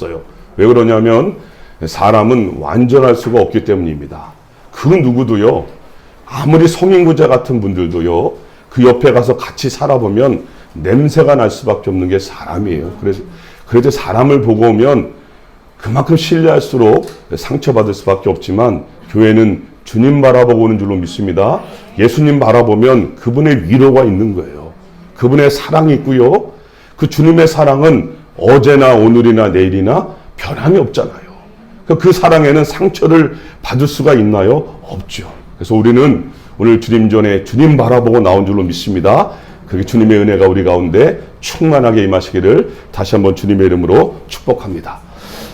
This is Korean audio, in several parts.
하셨어요. 왜 그러냐면 사람은 완전할 수가 없기 때문입니다. 그 누구도요, 아무리 성인구자 같은 분들도요, 그 옆에 가서 같이 살아보면 냄새가 날 수밖에 없는 게 사람이에요. 그래서 사람을 보고 오면 그만큼 신뢰할수록 상처받을 수밖에 없지만, 교회는 주님 바라보고 오는 줄로 믿습니다. 예수님 바라보면 그분의 위로가 있는 거예요. 그분의 사랑이 있고요. 그 주님의 사랑은 어제나 오늘이나 내일이나 변함이 없잖아요. 그 사랑에는 상처를 받을 수가 있나요? 없죠. 그래서 우리는 오늘 주님 전에 주님 바라보고 나온 줄로 믿습니다. 그게 주님의 은혜가 우리 가운데 충만하게 임하시기를 다시 한번 주님의 이름으로 축복합니다.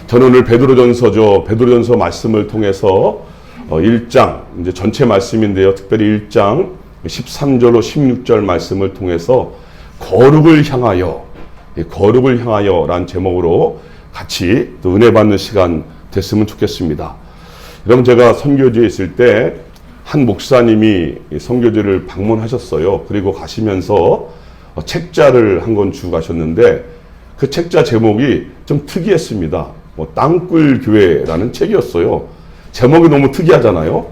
저는 오늘 베드로전서 말씀을 통해서 1장, 이제 전체 말씀인데요. 특별히 1장 13절로 16절 말씀을 통해서 거룩을 향하여 라는 제목으로 같이 또 은혜 받는 시간 됐으면 좋겠습니다. 여러분, 제가 선교지에 있을 때 한 목사님이 선교지를 방문하셨어요. 그리고 가시면서 책자를 한 권 주고 가셨는데, 그 책자 제목이 좀 특이했습니다. 땅굴 교회라는 책이었어요. 제목이 너무 특이하잖아요.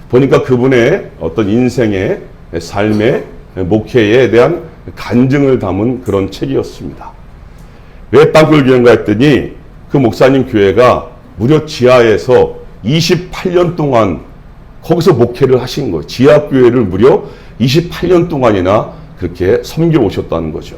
보니까 그분의 어떤 인생의 삶의 목회에 대한 간증을 담은 그런 책이었습니다. 왜 땅굴 교회인가 했더니, 그 목사님 교회가 무려 지하에서 28년 동안 거기서 목회를 하신 거예요. 지하교회를 무려 28년 동안이나 그렇게 섬겨 오셨다는 거죠.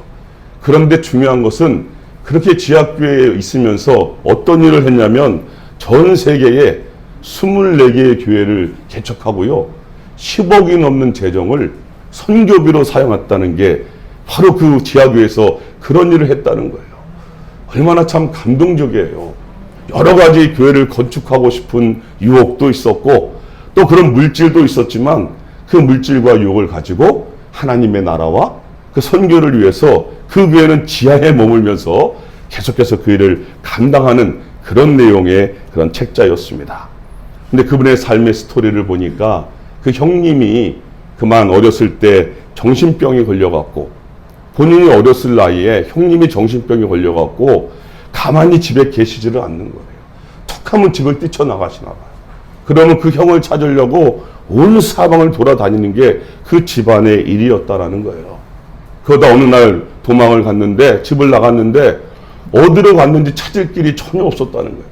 그런데 중요한 것은 그렇게 지하교회에 있으면서 어떤 일을 했냐면, 전 세계에 24개의 교회를 개척하고요, 10억이 넘는 재정을 선교비로 사용했다는 게 바로 그 지하교회에서 그런 일을 했다는 거예요. 얼마나 참 감동적이에요. 여러 가지 교회를 건축하고 싶은 유혹도 있었고, 또 그런 물질도 있었지만, 그 물질과 유혹을 가지고 하나님의 나라와 그 선교를 위해서 그 교회는 지하에 머물면서 계속해서 그 일을 감당하는 그런 내용의 그런 책자였습니다. 근데 그분의 삶의 스토리를 보니까, 그 형님이 그만 어렸을 때 정신병에 걸려갖고, 본인이 어렸을 나이에 형님이 정신병에 걸려갖고 가만히 집에 계시지를 않는 거예요. 툭하면 집을 뛰쳐나가시나 봐요. 그러면 그 형을 찾으려고 온 사방을 돌아다니는 게 그 집안의 일이었다라는 거예요. 그러다 어느 날 도망을 갔는데, 집을 나갔는데 어디로 갔는지 찾을 길이 전혀 없었다는 거예요.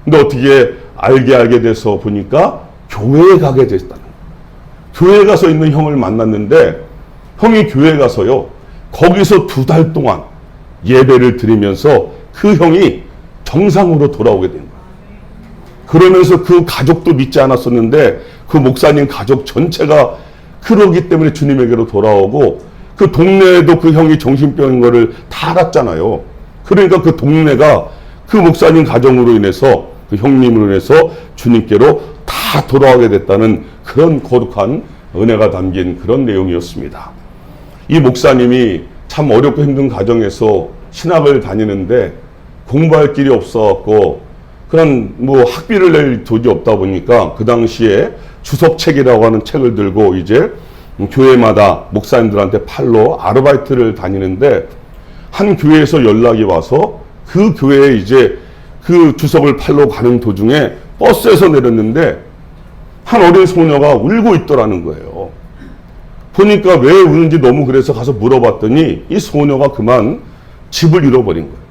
근데 어떻게 알게 돼서 보니까 교회에 가게 됐다는 거예요. 교회에 가서 있는 형을 만났는데, 형이 교회에 가서요, 거기서 2달 동안 예배를 드리면서 그 형이 정상으로 돌아오게 된 거예요. 그러면서 그 가족도 믿지 않았었는데, 그 목사님 가족 전체가 그러기 때문에 주님에게로 돌아오고, 그 동네에도 그 형이 정신병인 거를 다 알았잖아요. 그러니까 그 동네가 그 목사님 가정으로 인해서, 그 형님으로 인해서 주님께로 다 돌아오게 됐다는 그런 거룩한 은혜가 담긴 그런 내용이었습니다. 이 목사님이 참 어렵고 힘든 가정에서 신학을 다니는데 공부할 길이 없어갖고 그런 학비를 낼 돈이 없다 보니까, 그 당시에 주석책이라고 하는 책을 들고 이제 교회마다 목사님들한테 팔로 아르바이트를 다니는데, 한 교회에서 연락이 와서 그 교회에 이제 그 주석을 팔러 가는 도중에 버스에서 내렸는데 한 어린 소녀가 울고 있더라는 거예요. 보니까 왜 우는지 너무 그래서 가서 물어봤더니 이 소녀가 그만 집을 잃어버린 거예요.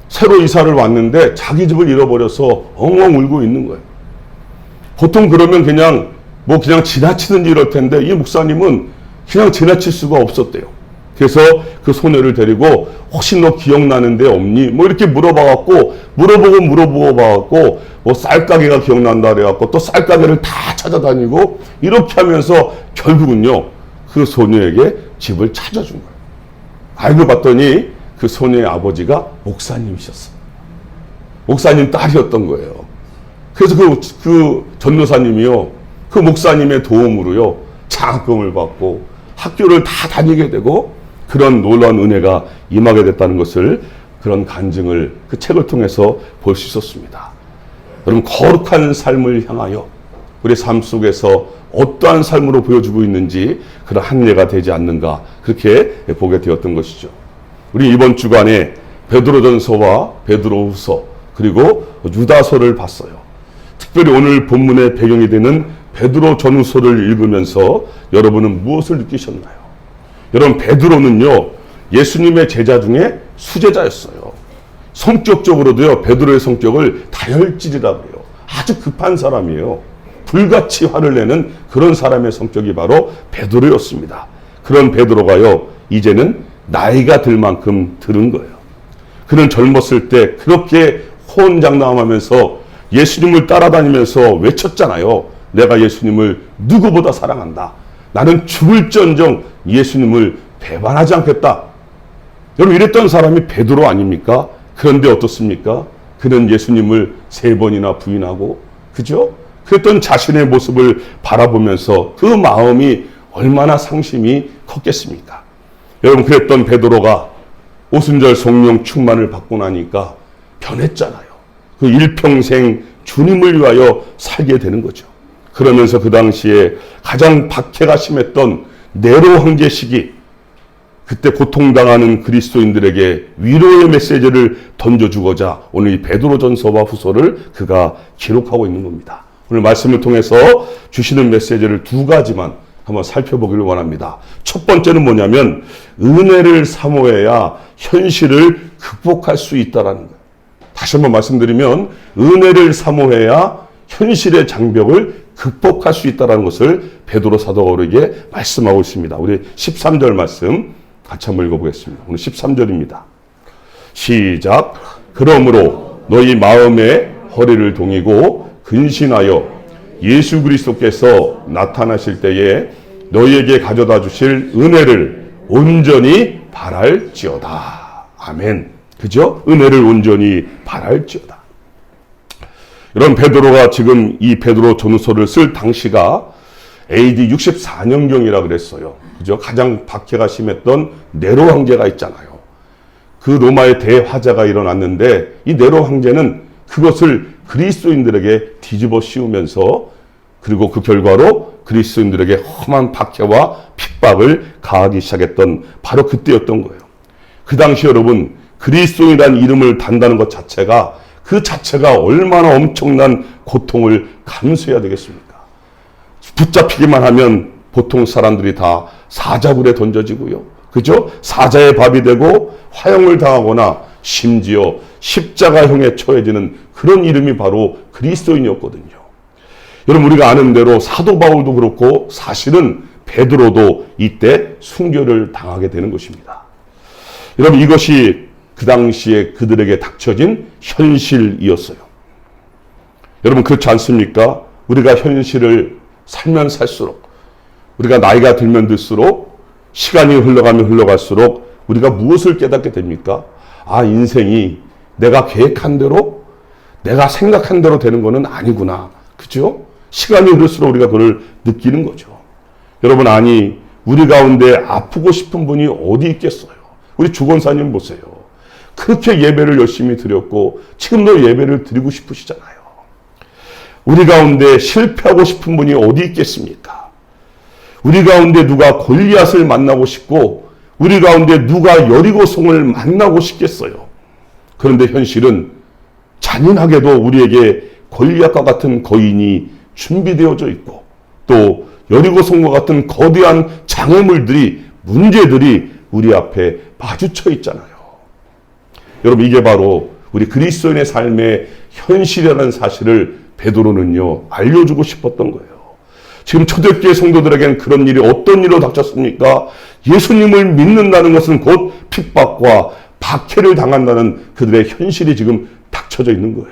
새로 이사를 왔는데 자기 집을 잃어버려서 엉엉 울고 있는 거예요. 보통 그러면 그냥 지나치든지 이럴 텐데, 이 목사님은 그냥 지나칠 수가 없었대요. 그래서 그 소녀를 데리고 혹시 너 기억나는 데 없니? 이렇게 물어보고 봐갖고 쌀가게가 기억난다 그래갖고 또 쌀가게를 다 찾아다니고 이렇게 하면서 결국은요, 그 소녀에게 집을 찾아준 거예요. 알고 봤더니 그 소녀의 아버지가 목사님이셨어요. 목사님 딸이었던 거예요. 그래서 그 전도사님이요, 그 목사님의 도움으로요, 장학금을 받고 학교를 다 다니게 되고 그런 놀라운 은혜가 임하게 됐다는 것을, 그런 간증을 그 책을 통해서 볼 수 있었습니다. 여러분, 거룩한 삶을 향하여 우리 삶 속에서 어떠한 삶으로 보여주고 있는지 그런 한 예가 되지 않는가, 그렇게 보게 되었던 것이죠. 우리 이번 주간에 베드로전서와 베드로후서 그리고 유다서를 봤어요. 특별히 오늘 본문의 배경이 되는 베드로전후서를 읽으면서 여러분은 무엇을 느끼셨나요? 여러분, 베드로는요 예수님의 제자 중에 수제자였어요. 성격적으로도요 베드로의 성격을 다혈질이라고 해요. 아주 급한 사람이에요. 불같이 화를 내는 그런 사람의 성격이 바로 베드로였습니다. 그런 베드로가요 이제는 나이가 들 만큼 들은 거예요. 그는 젊었을 때 그렇게 호언장담하면서 예수님을 따라다니면서 외쳤잖아요. 내가 예수님을 누구보다 사랑한다. 나는 죽을지언정 예수님을 배반하지 않겠다. 여러분, 이랬던 사람이 베드로 아닙니까? 그런데 어떻습니까? 그는 예수님을 3번이나 부인하고, 그죠? 그랬던 자신의 모습을 바라보면서 그 마음이 얼마나 상심이 컸겠습니까? 여러분, 그랬던 베드로가 오순절 성령 충만을 받고 나니까 변했잖아요. 그 일평생 주님을 위하여 살게 되는 거죠. 그러면서 그 당시에 가장 박해가 심했던 네로 황제 시기, 그때 고통당하는 그리스도인들에게 위로의 메시지를 던져주고자 오늘 이 베드로전서와 후서를 그가 기록하고 있는 겁니다. 오늘 말씀을 통해서 주시는 메시지를 2가지만 한번 살펴보기를 원합니다. 첫 번째는 뭐냐면 은혜를 사모해야 현실을 극복할 수 있다라는 거예요. 다시 한번 말씀드리면 은혜를 사모해야 현실의 장벽을 극복할 수 있다는 것을 베드로 사도가 우리에게 말씀하고 있습니다. 우리 13절 말씀 같이 한번 읽어보겠습니다. 오늘 13절입니다. 시작. 그러므로 너희 마음에 허리를 동이고 근신하여 예수 그리스도께서 나타나실 때에 너희에게 가져다 주실 은혜를 온전히 바랄지어다. 아멘. 그죠? 은혜를 온전히 바랄지어다. 여러분, 베드로가 지금 이 베드로 전후서를 쓸 당시가 AD 64년경이라 그랬어요. 그죠? 가장 박해가 심했던 네로 황제가 있잖아요. 그 로마의 대화재가 일어났는데 이 네로 황제는 그것을 그리스도인들에게 뒤집어 씌우면서 그리고 그 결과로 그리스도인들에게 험한 박해와 핍박을 가하기 시작했던 바로 그때였던 거예요. 그 당시 여러분, 그리스도인이라는 이름을 단다는 것 자체가 그 자체가 얼마나 엄청난 고통을 감수해야 되겠습니까? 붙잡히기만 하면 보통 사람들이 다 사자굴에 던져지고요. 그죠? 사자의 밥이 되고 화형을 당하거나 심지어 십자가형에 처해지는 그런 이름이 바로 그리스도인이었거든요. 여러분, 우리가 아는 대로 사도 바울도 그렇고 사실은 베드로도 이때 순교를 당하게 되는 것입니다. 여러분, 이것이 그 당시에 그들에게 닥쳐진 현실이었어요. 여러분, 그렇지 않습니까? 우리가 현실을 살면 살수록, 우리가 나이가 들면 들수록, 시간이 흘러가면 흘러갈수록 우리가 무엇을 깨닫게 됩니까? 아, 인생이 내가 계획한 대로, 내가 생각한 대로 되는 것은 아니구나. 그죠? 시간이 흐를수록 우리가 그걸 느끼는 거죠. 여러분, 아니, 우리 가운데 아프고 싶은 분이 어디 있겠어요? 우리 주권사님 보세요. 그렇게 예배를 열심히 드렸고 지금도 예배를 드리고 싶으시잖아요. 우리 가운데 실패하고 싶은 분이 어디 있겠습니까? 우리 가운데 누가 골리앗을 만나고 싶고 우리 가운데 누가 여리고성을 만나고 싶겠어요. 그런데 현실은 잔인하게도 우리에게 골리앗과 같은 거인이 준비되어져 있고 또 여리고성과 같은 거대한 장애물들이 문제들이 우리 앞에 마주쳐 있잖아요. 여러분, 이게 바로 우리 그리스도인의 삶의 현실이라는 사실을 베드로는요 알려주고 싶었던 거예요. 지금 초대교회 성도들에게는 그런 일이 어떤 일로 닥쳤습니까? 예수님을 믿는다는 것은 곧 핍박과 박해를 당한다는 그들의 현실이 지금 닥쳐져 있는 거예요.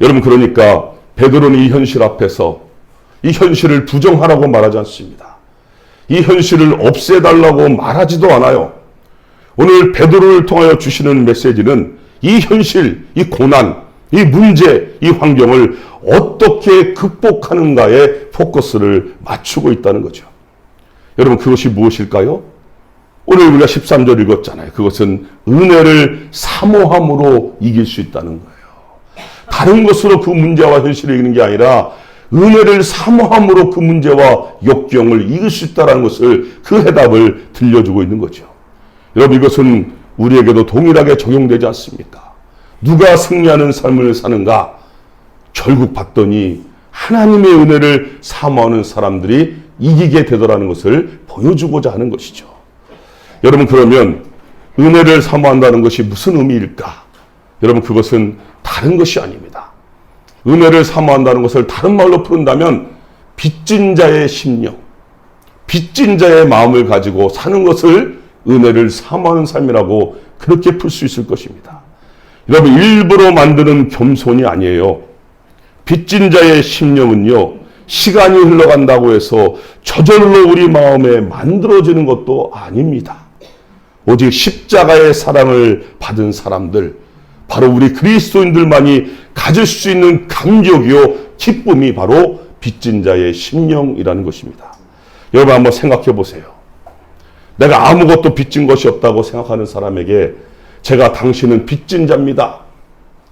여러분, 그러니까 베드로는 이 현실 앞에서 이 현실을 부정하라고 말하지 않습니다. 이 현실을 없애달라고 말하지도 않아요. 오늘 베드로를 통하여 주시는 메시지는 이 현실, 이 고난, 이 문제, 이 환경을 어떻게 극복하는가에 포커스를 맞추고 있다는 거죠. 여러분, 그것이 무엇일까요? 오늘 우리가 13절 읽었잖아요. 그것은 은혜를 사모함으로 이길 수 있다는 거예요. 다른 것으로 그 문제와 현실을 이기는 게 아니라 은혜를 사모함으로 그 문제와 역경을 이길 수 있다는 것을 그 해답을 들려주고 있는 거죠. 여러분, 이것은 우리에게도 동일하게 적용되지 않습니까? 누가 승리하는 삶을 사는가? 결국 봤더니 하나님의 은혜를 사모하는 사람들이 이기게 되더라는 것을 보여주고자 하는 것이죠. 여러분, 그러면 은혜를 사모한다는 것이 무슨 의미일까? 여러분, 그것은 다른 것이 아닙니다. 은혜를 사모한다는 것을 다른 말로 푸른다면 빚진 자의 심령, 빚진 자의 마음을 가지고 사는 것을 은혜를 사모하는 삶이라고 그렇게 풀 수 있을 것입니다. 여러분, 일부러 만드는 겸손이 아니에요. 빚진 자의 심령은요, 시간이 흘러간다고 해서 저절로 우리 마음에 만들어지는 것도 아닙니다. 오직 십자가의 사랑을 받은 사람들, 바로 우리 그리스도인들만이 가질 수 있는 감격이요 기쁨이 바로 빚진 자의 심령이라는 것입니다. 여러분, 한번 생각해 보세요. 내가 아무것도 빚진 것이 없다고 생각하는 사람에게 제가 당신은 빚진 자입니다,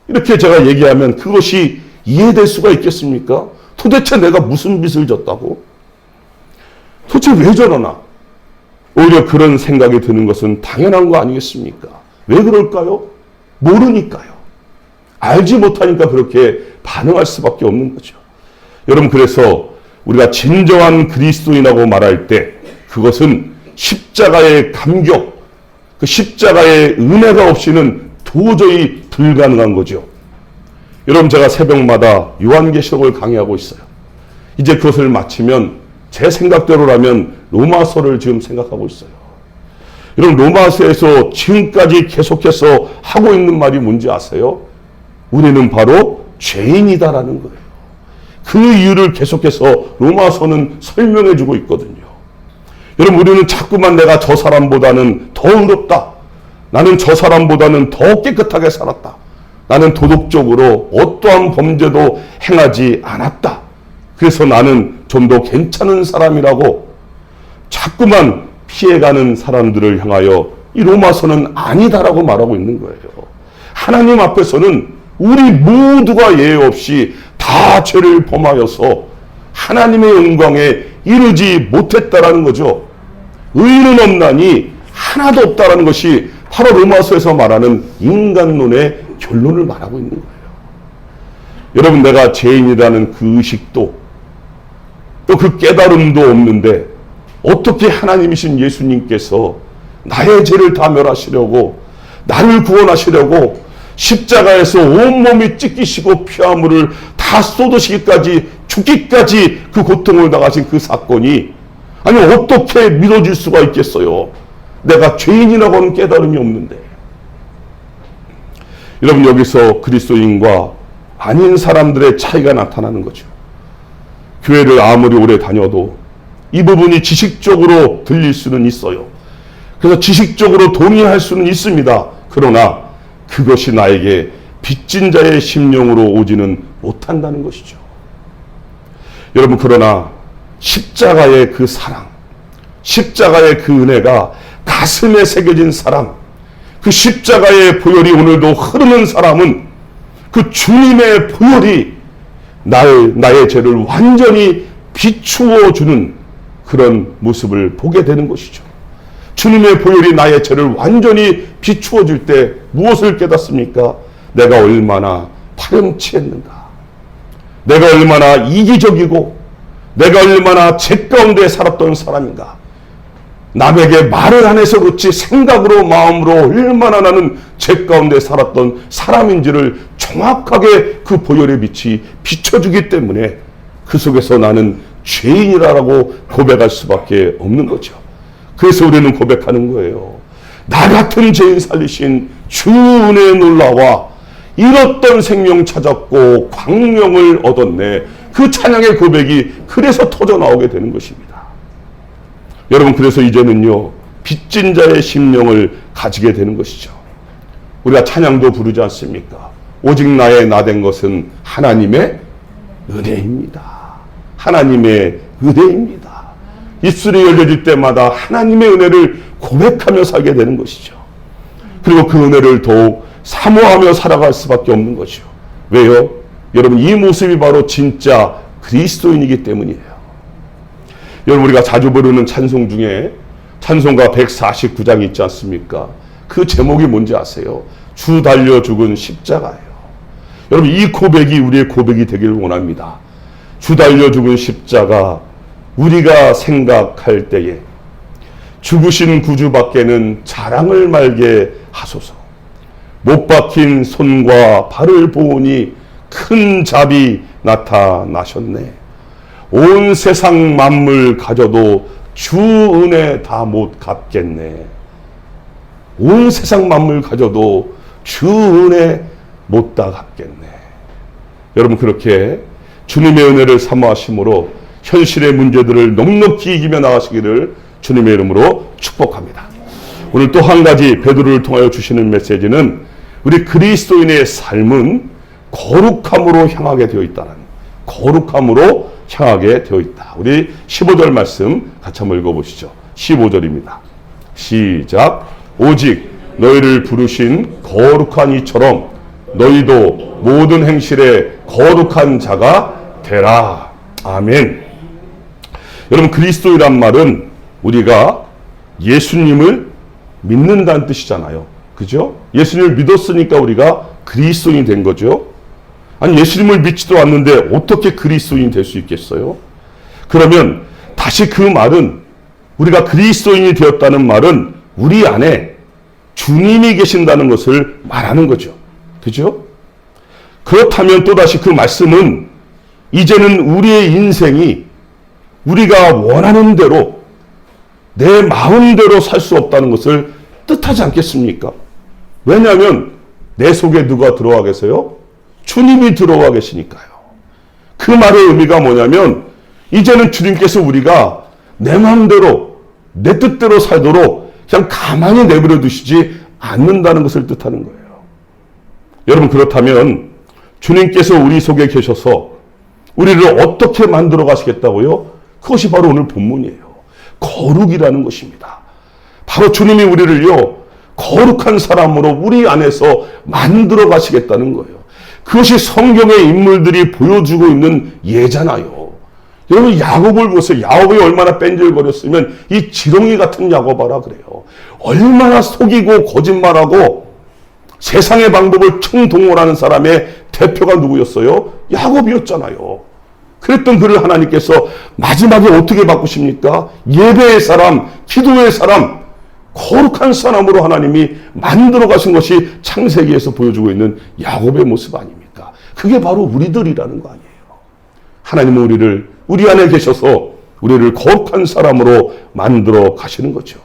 이렇게 제가 얘기하면 그것이 이해될 수가 있겠습니까? 도대체 내가 무슨 빚을 졌다고? 도대체 왜 저러나? 오히려 그런 생각이 드는 것은 당연한 거 아니겠습니까? 왜 그럴까요? 모르니까요. 알지 못하니까 그렇게 반응할 수밖에 없는 거죠. 여러분, 그래서 우리가 진정한 그리스도인이라고 말할 때 그것은 십자가의 감격, 그 십자가의 은혜가 없이는 도저히 불가능한 거죠. 여러분, 제가 새벽마다 요한계시록을 강의하고 있어요. 이제 그것을 마치면 제 생각대로라면 로마서를 지금 생각하고 있어요. 여러분, 로마서에서 지금까지 계속해서 하고 있는 말이 뭔지 아세요? 우리는 바로 죄인이다라는 거예요. 그 이유를 계속해서 로마서는 설명해 주고 있거든요. 여러분, 우리는 자꾸만 내가 저 사람보다는 더 의롭다, 나는 저 사람보다는 더 깨끗하게 살았다, 나는 도덕적으로 어떠한 범죄도 행하지 않았다, 그래서 나는 좀 더 괜찮은 사람이라고 자꾸만 피해가는 사람들을 향하여 이 로마서는 아니다라고 말하고 있는 거예요. 하나님 앞에서는 우리 모두가 예외 없이 다 죄를 범하여서 하나님의 영광에 이르지 못했다라는 거죠. 의인은 없나니 하나도 없다라는 것이 바로 로마서에서 말하는 인간론의 결론을 말하고 있는 거예요. 여러분, 내가 죄인이라는 그 의식도 또 그 깨달음도 없는데 어떻게 하나님이신 예수님께서 나의 죄를 다 멸하시려고, 나를 구원하시려고 십자가에서 온몸이 찢기시고 피화물을 다 쏟으시기까지, 죽기까지 그 고통을 당하신 그 사건이, 아니 어떻게 믿어질 수가 있겠어요? 내가 죄인이라고 하는 깨달음이 없는데. 여러분, 여기서 그리스도인과 아닌 사람들의 차이가 나타나는 거죠. 교회를 아무리 오래 다녀도 이 부분이 지식적으로 들릴 수는 있어요. 그래서 지식적으로 동의할 수는 있습니다. 그러나 그것이 나에게 빚진 자의 심령으로 오지는 못한다는 것이죠. 여러분, 그러나 십자가의 그 사랑, 십자가의 그 은혜가 가슴에 새겨진 사람, 그 십자가의 보혈이 오늘도 흐르는 사람은 그 주님의 보혈이 나의 죄를 완전히 비추어 주는 그런 모습을 보게 되는 것이죠. 주님의 보혈이 나의 죄를 완전히 비추어 줄 때 무엇을 깨닫습니까? 내가 얼마나 파렴치했는가, 내가 얼마나 이기적이고 내가 얼마나 죄 가운데 살았던 사람인가, 남에게 말을 안 해서 그렇지 생각으로 마음으로 얼마나 나는 죄 가운데 살았던 사람인지를 정확하게 그 보혈의 빛이 비춰주기 때문에 그 속에서 나는 죄인이라고 고백할 수밖에 없는 거죠. 그래서 우리는 고백하는 거예요. 나 같은 죄인 살리신 주 은혜의 놀라와 잃었던 생명 찾았고 광명을 얻었네. 그 찬양의 고백이 그래서 터져 나오게 되는 것입니다. 여러분, 그래서 이제는요, 빚진 자의 심령을 가지게 되는 것이죠. 우리가 찬양도 부르지 않습니까? 오직 나의 나 된 것은 하나님의 은혜입니다. 하나님의 은혜입니다. 입술이 열려질 때마다 하나님의 은혜를 고백하며 살게 되는 것이죠. 그리고 그 은혜를 더욱 사모하며 살아갈 수밖에 없는 거죠. 왜요? 여러분, 이 모습이 바로 진짜 그리스도인이기 때문이에요. 여러분, 우리가 자주 부르는 찬송 중에 찬송가 149장 있지 않습니까? 그 제목이 뭔지 아세요? 주 달려 죽은 십자가예요. 여러분, 이 고백이 우리의 고백이 되길 원합니다. 주 달려 죽은 십자가, 우리가 생각할 때에 죽으신 구주밖에는 자랑을 말게 하소서. 못 박힌 손과 발을 보니 큰 잡이 나타나셨네. 온 세상 만물 가져도 주 은혜 다 못 갚겠네. 온 세상 만물 가져도 주 은혜 못 다 갚겠네. 여러분, 그렇게 주님의 은혜를 사모하심으로 현실의 문제들을 넉넉히 이기며 나가시기를 주님의 이름으로 축복합니다. 오늘 또 한 가지 베드로를 통하여 주시는 메시지는 우리 그리스도인의 삶은 거룩함으로 향하게 되어 있다는, 거룩함으로 향하게 되어 있다. 우리 15절 말씀 같이 한번 읽어보시죠. 15절입니다. 시작. 오직 너희를 부르신 거룩한 이처럼 너희도 모든 행실에 거룩한 자가 되라. 아멘. 여러분, 그리스도이란 말은 우리가 예수님을 믿는다는 뜻이잖아요. 그죠? 예수님을 믿었으니까 우리가 그리스도인이 된 거죠. 아니, 예수님을 믿지도 않는데 어떻게 그리스도인이 될 수 있겠어요? 그러면 다시 그 말은, 우리가 그리스도인이 되었다는 말은 우리 안에 주님이 계신다는 것을 말하는 거죠. 그죠? 그렇다면 또다시 그 말씀은 이제는 우리의 인생이 우리가 원하는 대로 내 마음대로 살 수 없다는 것을 뜻하지 않겠습니까? 왜냐하면 내 속에 누가 들어와 계세요? 주님이 들어와 계시니까요. 그 말의 의미가 뭐냐면 이제는 주님께서 우리가 내 마음대로 내 뜻대로 살도록 그냥 가만히 내버려 두시지 않는다는 것을 뜻하는 거예요. 여러분, 그렇다면 주님께서 우리 속에 계셔서 우리를 어떻게 만들어 가시겠다고요? 그것이 바로 오늘 본문이에요. 거룩이라는 것입니다. 바로 주님이 우리를요, 거룩한 사람으로 우리 안에서 만들어 가시겠다는 거예요. 그것이 성경의 인물들이 보여주고 있는 예잖아요. 여러분, 야곱을 보세요. 야곱이 얼마나 뺀질거렸으면 이 지렁이 같은 야곱아라 그래요. 얼마나 속이고 거짓말하고 세상의 방법을 총동원하는 사람의 대표가 누구였어요? 야곱이었잖아요. 그랬던 그를 하나님께서 마지막에 어떻게 바꾸십니까? 예배의 사람, 기도의 사람, 거룩한 사람으로 하나님이 만들어 가신 것이 창세기에서 보여주고 있는 야곱의 모습 아닙니까? 그게 바로 우리들이라는 거 아니에요. 하나님은 우리를, 우리 안에 계셔서 우리를 거룩한 사람으로 만들어 가시는 거죠.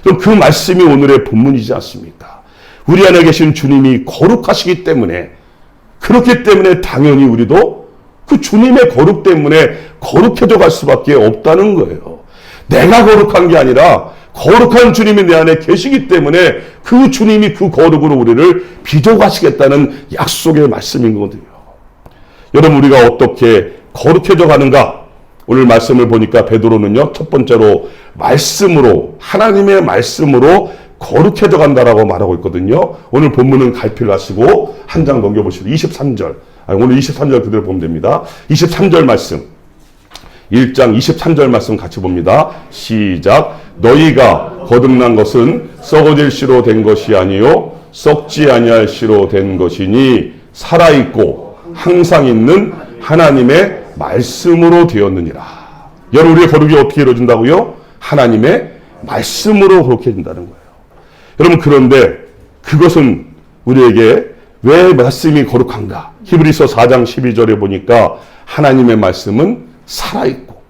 그럼 그 말씀이 오늘의 본문이지 않습니까? 우리 안에 계신 주님이 거룩하시기 때문에, 그렇기 때문에 당연히 우리도 그 주님의 거룩 때문에 거룩해져 갈 수밖에 없다는 거예요. 내가 거룩한 게 아니라 거룩한 주님이 내 안에 계시기 때문에 그 주님이 그 거룩으로 우리를 빚어가시겠다는 약속의 말씀인 거거든요. 여러분, 우리가 어떻게 거룩해져 가는가? 오늘 말씀을 보니까 베드로는요, 첫 번째로 말씀으로, 하나님의 말씀으로 거룩해져 간다라고 말하고 있거든요. 오늘 본문은 갈피를 하시고 한 장 넘겨보시고 23절, 오늘 23절 그대로 보면 됩니다. 23절 말씀, 1장 23절 말씀 같이 봅니다. 시작. 너희가 거듭난 것은 썩어질 씨로 된 것이 아니요 썩지 아니할 씨로 된 것이니 살아있고 항상 있는 하나님의 말씀으로 되었느니라. 여러분, 우리의 거룩이 어떻게 이루어진다고요? 하나님의 말씀으로 거룩해진다는 거예요. 여러분, 그런데 그것은 우리에게 왜 말씀이 거룩한가? 히브리서 4장 12절에 보니까 하나님의 말씀은 살아있고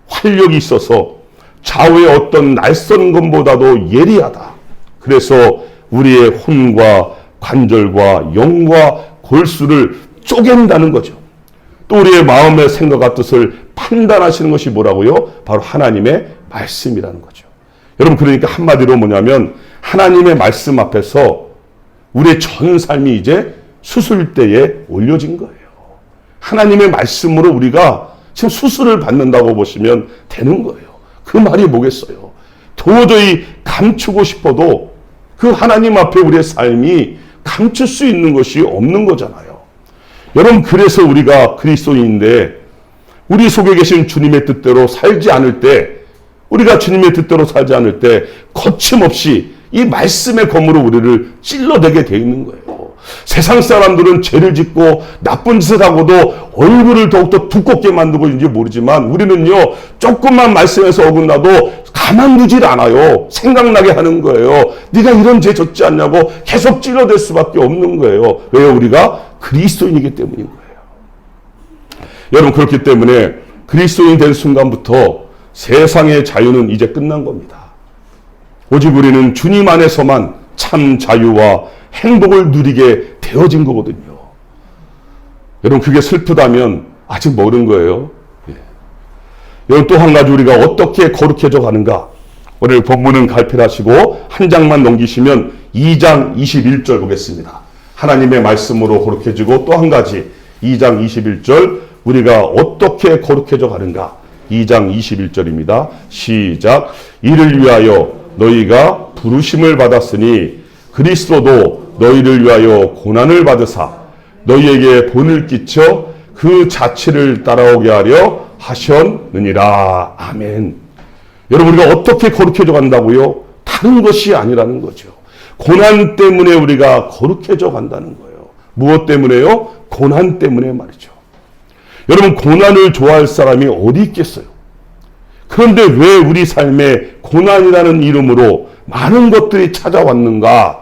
활력이 있어서 좌우의 어떤 낯선 것보다도 예리하다. 그래서 우리의 혼과 관절과 영과 골수를 쪼갠다는 거죠. 또 우리의 마음의 생각과 뜻을 판단하시는 것이 뭐라고요? 바로 하나님의 말씀이라는 거죠. 여러분, 그러니까 한마디로 뭐냐면 하나님의 말씀 앞에서 우리의 전 삶이 이제 수술대에 올려진 거예요. 하나님의 말씀으로 우리가 지금 수술을 받는다고 보시면 되는 거예요. 그 말이 뭐겠어요? 도저히 감추고 싶어도 그 하나님 앞에 우리의 삶이 감출 수 있는 것이 없는 거잖아요. 여러분, 그래서 우리가 그리스도인인데 우리 속에 계신 주님의 뜻대로 살지 않을 때, 우리가 주님의 뜻대로 살지 않을 때 거침없이 이 말씀의 검으로 우리를 찔러대게 돼 있는 거예요. 세상 사람들은 죄를 짓고 나쁜 짓을 하고도 얼굴을 더욱더 두껍게 만들고 있는지 모르지만 우리는요, 조금만 말씀에서 어긋나도 가만두질 않아요. 생각나게 하는 거예요. 네가 이런 죄 졌지 않냐고 계속 찔러댈 수밖에 없는 거예요. 왜요? 우리가 그리스도인이기 때문인 거예요. 여러분, 그렇기 때문에 그리스도인 된 순간부터 세상의 자유는 이제 끝난 겁니다. 오직 우리는 주님 안에서만 참 자유와 행복을 누리게 되어진 거거든요. 여러분, 그게 슬프다면 아직 모르는 거예요. 예. 여러분, 또 한 가지 우리가 어떻게 거룩해져 가는가? 오늘 본문은 갈필하시고 한 장만 넘기시면 2장 21절 보겠습니다. 하나님의 말씀으로 거룩해지고 또 한 가지 2장 21절 우리가 어떻게 거룩해져 가는가? 2장 21절입니다. 시작. 이를 위하여 너희가 부르심을 받았으니 그리스도도 너희를 위하여 고난을 받으사 너희에게 본을 끼쳐 그 자취를 따라오게 하려 하셨느니라. 아멘. 여러분, 우리가 어떻게 거룩해져 간다고요? 다른 것이 아니라는 거죠. 고난 때문에 우리가 거룩해져 간다는 거예요. 무엇 때문에요? 고난 때문에 말이죠. 여러분, 고난을 좋아할 사람이 어디 있겠어요? 그런데 왜 우리 삶에 고난이라는 이름으로 많은 것들이 찾아왔는가?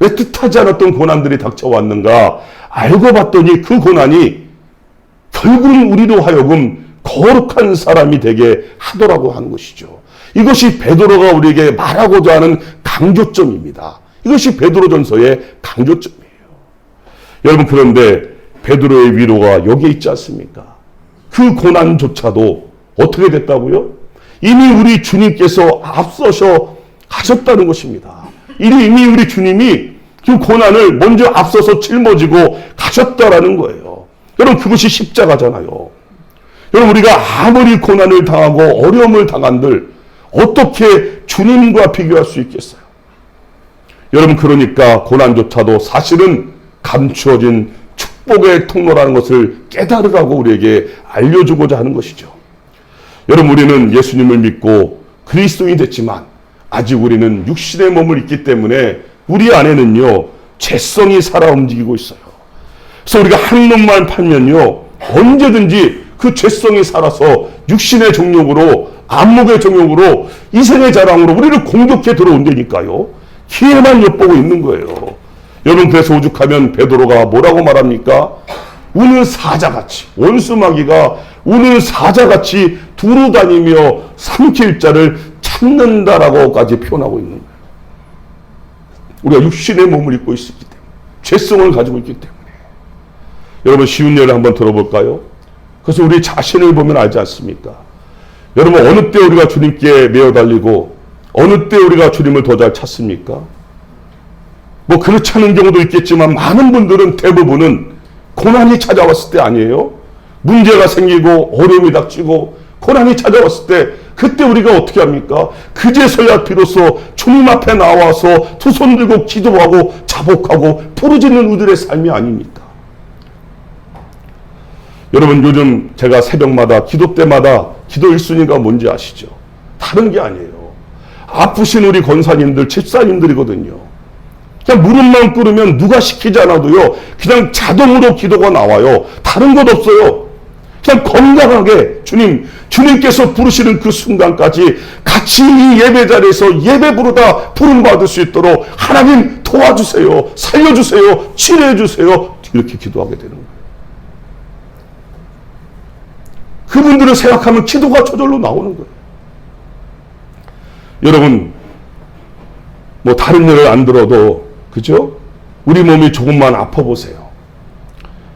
왜 뜻하지 않았던 고난들이 닥쳐왔는가? 알고 봤더니 그 고난이 결국은 우리로 하여금 거룩한 사람이 되게 하더라고 하는 것이죠. 이것이 베드로가 우리에게 말하고자 하는 강조점입니다. 이것이 베드로전서의 강조점이에요. 여러분, 그런데 베드로의 위로가 여기에 있지 않습니까? 그 고난조차도 어떻게 됐다고요? 이미 우리 주님께서 앞서서 가셨다는 것입니다. 이미 우리 주님이 그 고난을 먼저 앞서서 짊어지고 가셨다라는 거예요. 여러분, 그것이 십자가잖아요. 여러분, 우리가 아무리 고난을 당하고 어려움을 당한들 어떻게 주님과 비교할 수 있겠어요? 여러분, 그러니까 고난조차도 사실은 감추어진 축복의 통로라는 것을 깨달으라고 우리에게 알려주고자 하는 것이죠. 여러분, 우리는 예수님을 믿고 그리스도인이 됐지만 아직 우리는 육신의 몸을 입기 때문에 우리 안에는요, 죄성이 살아 움직이고 있어요. 그래서 우리가 한 놈만 팔면요, 언제든지 그 죄성이 살아서 육신의 정욕으로, 안목의 정욕으로, 이생의 자랑으로 우리를 공격해 들어온다니까요. 기회만 엿보고 있는 거예요. 여러분, 그래서 오죽하면 베드로가 뭐라고 말합니까? 우는 사자같이, 원수마귀가 우는 사자같이 두루다니며 삼킬 자를 찾는다라고까지 표현하고 있는 거예요. 우리가 육신의 몸을 입고 있기 때문에, 죄성을 가지고 있기 때문에. 여러분, 쉬운 예를 한번 들어볼까요? 그래서 우리 자신을 보면 알지 않습니까? 여러분, 어느 때 우리가 주님께 매어 달리고 어느 때 우리가 주님을 더 잘 찾습니까? 뭐 그렇지 않은 경우도 있겠지만 많은 분들은, 대부분은 고난이 찾아왔을 때 아니에요? 문제가 생기고 어려움이 닥치고 고난이 찾아왔을 때 그때 우리가 어떻게 합니까? 그제서야 비로소 주님 앞에 나와서 두 손 들고 기도하고 자복하고 부르짖는 우리들의 삶이 아닙니까? 여러분, 요즘 제가 새벽마다 기도 때마다 기도 1순위가 뭔지 아시죠? 다른 게 아니에요. 아프신 우리 권사님들, 집사님들이거든요. 그냥 무릎만 꿇으면 누가 시키지 않아도요, 그냥 자동으로 기도가 나와요. 다른 것 없어요. 그냥 건강하게 주님께서 부르시는 그 순간까지 같이 이 예배 자리에서 예배 부르다 부름받을 수 있도록 하나님 도와주세요, 살려주세요, 치료해주세요, 이렇게 기도하게 되는 거예요. 그분들을 생각하면 기도가 저절로 나오는 거예요. 여러분, 뭐 다른 예를 안 들어도, 그죠? 우리 몸이 조금만 아파보세요.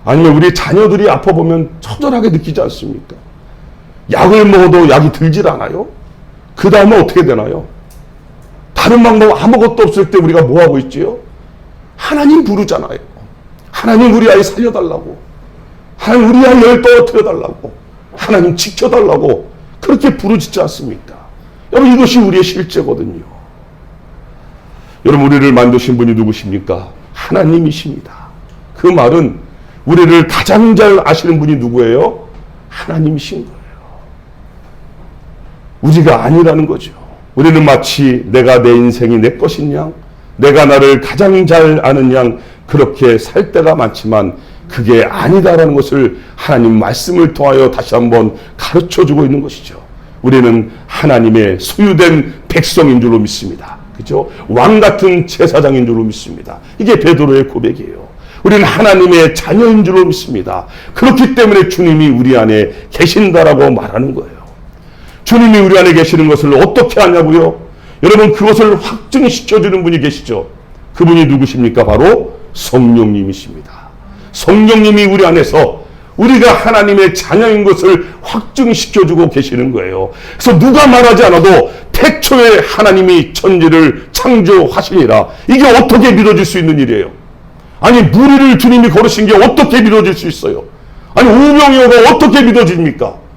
아니면 우리 자녀들이 아파보면 처절하게 느끼지 않습니까? 약을 먹어도 약이 들질 않아요? 그 다음에 어떻게 되나요? 다른 방법 아무것도 없을 때 우리가 뭐 하고 있지요? 하나님 부르잖아요. 하나님, 우리 아이 살려달라고. 하나님, 우리 아이를 떨어뜨려달라고. 하나님, 지켜달라고. 그렇게 부르짖지 않습니까? 여러분, 이것이 우리의 실제거든요. 여러분, 우리를 만드신 분이 누구십니까? 하나님이십니다. 그 말은 우리를 가장 잘 아시는 분이 누구예요? 하나님이신 거예요. 우리가 아니라는 거죠. 우리는 마치 내가 내 인생이 내 것인 양, 내가 나를 가장 잘 아는 양 그렇게 살 때가 많지만 그게 아니다라는 것을 하나님 말씀을 통하여 다시 한번 가르쳐주고 있는 것이죠. 우리는 하나님의 소유된 백성인 줄로 믿습니다. 그죠? 왕 같은 제사장인 줄로 믿습니다. 이게 베드로의 고백이에요. 우리는 하나님의 자녀인 줄로 믿습니다. 그렇기 때문에 주님이 우리 안에 계신다라고 말하는 거예요. 주님이 우리 안에 계시는 것을 어떻게 하냐고요? 여러분, 그것을 확증시켜주는 분이 계시죠. 그분이 누구십니까? 바로 성령님이십니다. 성령님이 우리 안에서 우리가 하나님의 자녀인 것을 확증시켜주고 계시는 거예요. 그래서 누가 말하지 않아도 태초에 하나님이 천지를 창조하시니라. 이게 어떻게 믿어질 수 있는 일이에요? 아니, 무리를 주님이 걸으신 게 어떻게 믿어질 수 있어요? 아니, 우병이어가 어떻게 믿어집니까?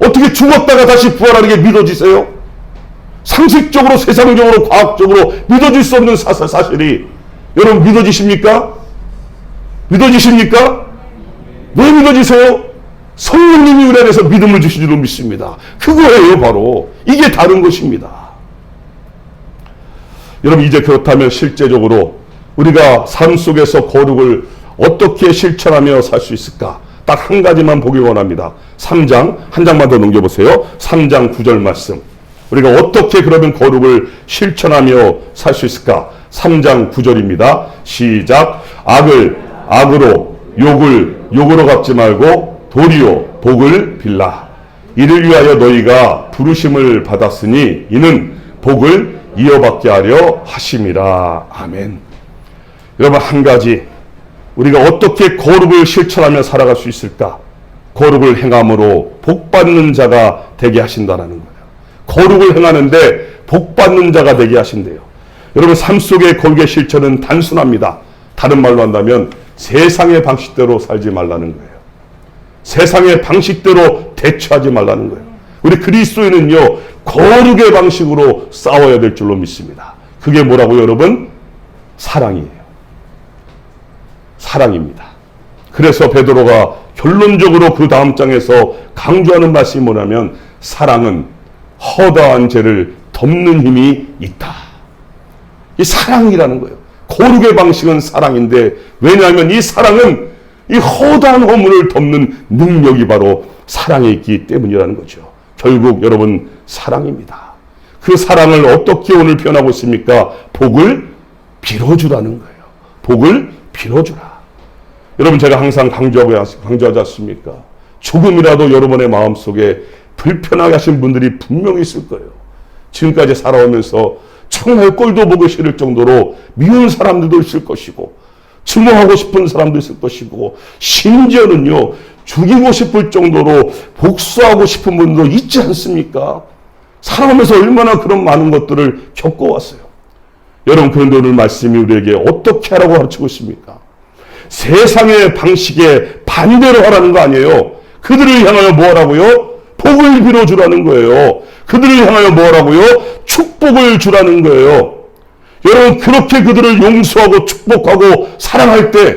어떻게 죽었다가 다시 부활하는 게 믿어지세요? 상식적으로, 세상적으로, 과학적으로 믿어질 수 없는 사실이 여러분 믿어지십니까? 믿어지십니까? 왜 믿어지세요? 성령님이 우리 안에서 믿음을 주신 줄로 믿습니다. 그거예요, 바로. 이게 다른 것입니다. 여러분, 이제 그렇다면 실제적으로 우리가 삶 속에서 거룩을 어떻게 실천하며 살 수 있을까? 딱 한 가지만 보기 원합니다. 3장, 한 장만 더 넘겨보세요. 3장 9절 말씀. 우리가 어떻게 그러면 거룩을 실천하며 살 수 있을까? 3장 9절입니다. 시작. 악을 악으로, 욕을 욕으로 갚지 말고 도리어 복을 빌라. 이를 위하여 너희가 부르심을 받았으니 이는 복을 이어받게 하려 하심이라. 아멘. 여러분, 한 가지 우리가 어떻게 거룩을 실천하며 살아갈 수 있을까? 거룩을 행함으로 복받는 자가 되게 하신다는 거예요. 거룩을 행하는데 복받는 자가 되게 하신대요. 여러분, 삶 속의 거룩의 실천은 단순합니다. 다른 말로 한다면 세상의 방식대로 살지 말라는 거예요. 세상의 방식대로 대처하지 말라는 거예요. 우리 그리스도인은요, 거룩의 방식으로 싸워야 될 줄로 믿습니다. 그게 뭐라고요, 여러분? 사랑이에요. 사랑입니다. 그래서 베드로가 결론적으로 그 다음 장에서 강조하는 말씀이 뭐냐면 사랑은 허다한 죄를 덮는 힘이 있다. 이 사랑이라는 거예요. 거룩의 방식은 사랑인데, 왜냐하면 이 사랑은 이 허다한 허물을 덮는 능력이 바로 사랑에 있기 때문이라는 거죠. 결국 여러분, 사랑입니다. 그 사랑을 어떻게 오늘 표현하고 있습니까? 복을 빌어주라는 거예요. 복을 빌어주라. 여러분, 제가 항상 강조하지 않습니까? 조금이라도 여러분의 마음속에 불편하게 하신 분들이 분명히 있을 거예요. 지금까지 살아오면서 정말 꼴도 보기 싫을 정도로 미운 사람들도 있을 것이고, 증오하고 싶은 사람도 있을 것이고, 심지어는요, 죽이고 싶을 정도로 복수하고 싶은 분도 있지 않습니까? 살아오면서 얼마나 그런 많은 것들을 겪어왔어요. 여러분, 그런데 오늘 말씀이 우리에게 어떻게 하라고 가르치고 있습니까? 세상의 방식에 반대로 하라는 거 아니에요. 그들을 향하여 뭐 하라고요? 복을 빌어주라는 거예요. 그들을 향하여 뭐 하라고요? 축복을 주라는 거예요. 여러분, 그렇게 그들을 용서하고 축복하고 사랑할 때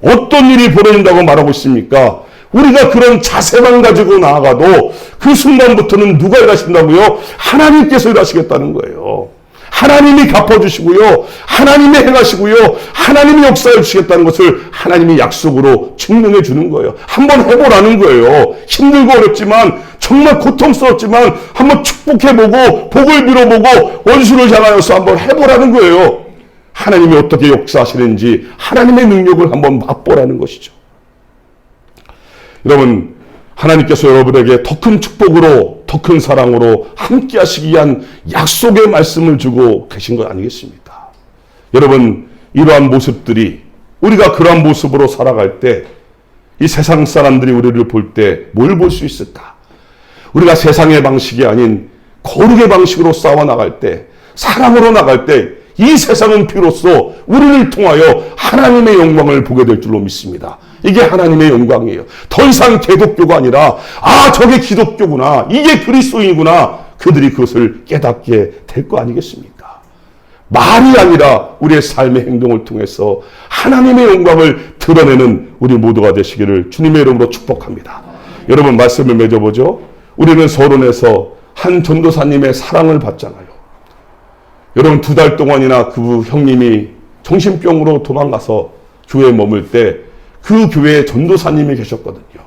어떤 일이 벌어진다고 말하고 있습니까? 우리가 그런 자세만 가지고 나아가도 그 순간부터는 누가 일하신다고요? 하나님께서 일하시겠다는 거예요. 하나님이 갚아주시고요, 하나님이 행하시고요, 하나님이 역사해 주시겠다는 것을 하나님이 약속으로 증명해 주는 거예요. 한번 해보라는 거예요. 힘들고 어렵지만, 정말 고통스럽지만 한번 축복해보고 복을 빌어보고 원수를 향하여서 한번 해보라는 거예요. 하나님이 어떻게 역사하시는지 하나님의 능력을 한번 맛보라는 것이죠. 여러분, 하나님께서 여러분에게 더 큰 축복으로, 더 큰 사랑으로 함께 하시기 위한 약속의 말씀을 주고 계신 것 아니겠습니까? 여러분, 이러한 모습들이, 우리가 그러한 모습으로 살아갈 때 이 세상 사람들이 우리를 볼 때 뭘 볼 수 있을까? 우리가 세상의 방식이 아닌 거룩의 방식으로 싸워 나갈 때, 사랑으로 나갈 때 이 세상은 비로소 우리를 통하여 하나님의 영광을 보게 될 줄로 믿습니다. 이게 하나님의 영광이에요. 더 이상 개독교가 아니라, 아, 저게 기독교구나, 이게 그리스도인이구나, 그들이 그것을 깨닫게 될 거 아니겠습니까? 말이 아니라 우리의 삶의 행동을 통해서 하나님의 영광을 드러내는 우리 모두가 되시기를 주님의 이름으로 축복합니다. 여러분, 말씀을 맺어보죠. 우리는 서론에서 한 전도사님의 사랑을 받잖아요. 여러분 2달 동안이나 그 형님이 정신병으로 도망가서 교회에 머물 때 그 교회에 전도사님이 계셨거든요.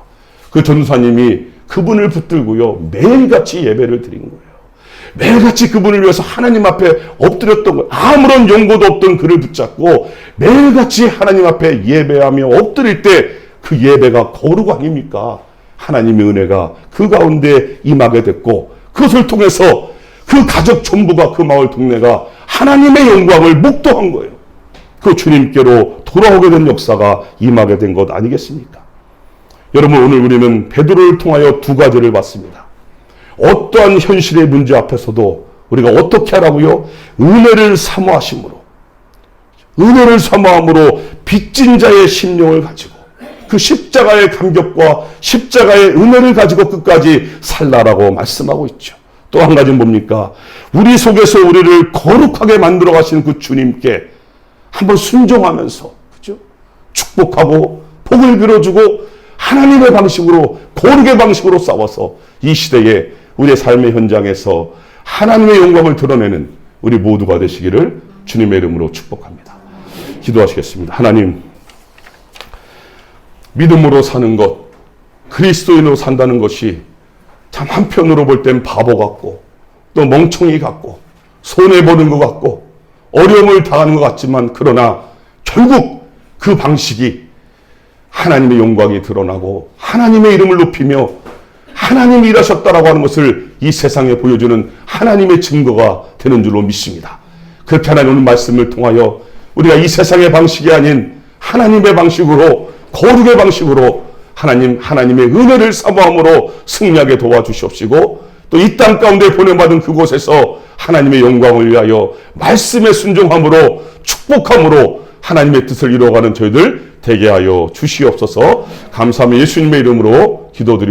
그 전도사님이 그분을 붙들고요, 매일같이 예배를 드린 거예요. 매일같이 그분을 위해서 하나님 앞에 엎드렸던 거예요. 아무런 용고도 없던 그를 붙잡고 매일같이 하나님 앞에 예배하며 엎드릴 때 그 예배가 거룩 아닙니까? 하나님의 은혜가 그 가운데 임하게 됐고, 그것을 통해서 그 가족 전부가, 그 마을 동네가 하나님의 영광을 목도한 거예요. 그 주님께로 돌아오게 된 역사가 임하게 된 것 아니겠습니까? 여러분, 오늘 우리는 베드로를 통하여 2가지를 봤습니다. 어떠한 현실의 문제 앞에서도 우리가 어떻게 하라고요? 은혜를 사모하심으로, 은혜를 사모함으로 빚진 자의 심령을 가지고 그 십자가의 감격과 십자가의 은혜를 가지고 끝까지 살라라고 말씀하고 있죠. 또 한 가지는 뭡니까? 우리 속에서 우리를 거룩하게 만들어 가신 그 주님께 한번 순종하면서, 그죠? 축복하고 복을 빌어주고 하나님의 방식으로, 거룩의 방식으로 싸워서 이 시대에 우리의 삶의 현장에서 하나님의 영광을 드러내는 우리 모두가 되시기를 주님의 이름으로 축복합니다. 기도하시겠습니다. 하나님, 믿음으로 사는 것, 그리스도인으로 산다는 것이 참 한편으로 볼 땐 바보 같고 또 멍청이 같고 손해보는 것 같고 어려움을 당하는 것 같지만, 그러나 결국 그 방식이 하나님의 영광이 드러나고 하나님의 이름을 높이며 하나님이 일하셨다라고 하는 것을 이 세상에 보여주는 하나님의 증거가 되는 줄로 믿습니다. 그렇게 하나님 오늘 말씀을 통하여 우리가 이 세상의 방식이 아닌 하나님의 방식으로, 거룩의 방식으로 하나님의 은혜를 사모함으로 승리하게 도와주시옵시고, 또 이 땅 가운데 보내받은 그곳에서 하나님의 영광을 위하여 말씀에 순종함으로, 축복함으로 하나님의 뜻을 이루어가는 저희들 되게 하여 주시옵소서. 감사하며 예수님의 이름으로 기도드립니다.